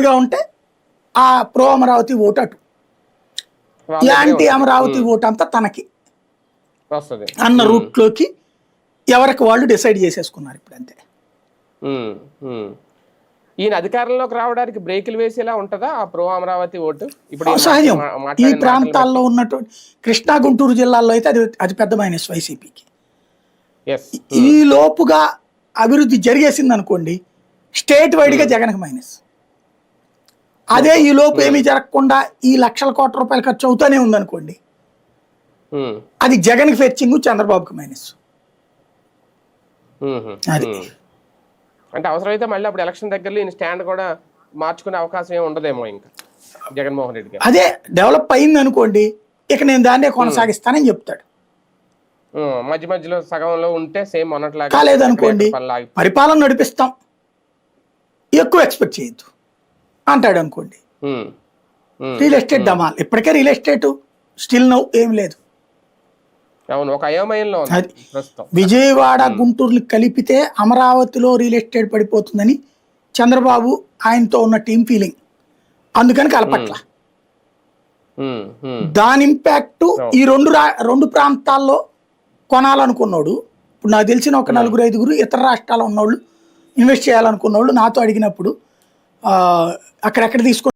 గా ఉంటే ఆ ప్రో అమరావతి ఓటు అటు, వాళ్ళ దగ్గరే యాంటీ ఉంటది. అమరావతి ఓటు అంతా తనకి వస్తది. అన్న రూట్లోకి ఎవరికి వాళ్ళు డిసైడ్ చేసేసుకున్నారు ఇప్పుడు అంతే. ఈయన అధికారంలోకి రావడానికి బ్రేకులు వేసేలా ఉంటుందా ఆ ప్రో అమరావతి ఓటు? ఇప్పుడు ఈయన సహజం. ఈ మాట్లాడిన మాటలను ప్రాంతాల్లో బట్టి. ఉన్నటువంటి కృష్ణా గుంటూరు జిల్లాల్లో అయితే అది పెద్ద మైనస్ వైసీపీకి. ఎస్. ఈ లోపుగా అభివృద్ధి జరిగేసింది అనుకోండి, స్టేట్ వైడ్గా జగన్కి మైనస్. అదే ఈ లోపు ఏమీ జరగకుండా ఈ లక్షల కోట్ల రూపాయలు ఖర్చు అవుతూనే ఉందనుకోండి, అది జగన్కి ఫెచ్చింగ్, చంద్రబాబుకి మైనస్. అది అంటే అవసరమైతే మళ్ళీ అప్పుడు ఎలక్షన్ దగ్గరలో ఈయన స్టాండ్ కూడా మార్చుకునే అవకాశం ఏమి ఉండదేమో ఇంకా జగన్మోహన్ రెడ్డి గారు. అదే డెవలప్ అయింది అనుకోండి, ఇక నేను దాన్నే కొనసాగిస్తానని చెప్తాడు. మధ్య మధ్యలో సగంలో ఉంటే సేమ్ అన్నట్లాగా కాలేదనుకోండి, పరిపాలన నడిపిస్తాం, ఎక్కువ ఎక్స్పెక్ట్ చేయొద్దు అంటాడు అనుకోండి. రియల్ ఎస్టేట్ డమాల్, ఇప్పటికే రియల్ ఎస్టేట్ స్టిల్ నౌ ఏం లేదు. అవును, ఒక అయోమయంలో ఉంది ప్రస్తుతం. విజయవాడ గుంటూరుని కలిపితే అమరావతిలో రియల్ ఎస్టేట్ పడిపోతుందని చంద్రబాబు ఆయనతో ఉన్న టీం ఫీలింగ్, అందుకని కలపట్ల. దాని ఇంపాక్ట్ ఈ రెండు ప్రాంతాల్లో కొనాలనుకున్నాడు. ఇప్పుడు నాకు తెలిసిన ఒక 4-5 ఇతర రాష్ట్రాల్లో ఉన్నోళ్ళు ఇన్వెస్ట్ చేయాలనుకున్న వాళ్ళు నాతో అడిగినప్పుడు అక్కడెక్కడ తీసుకొని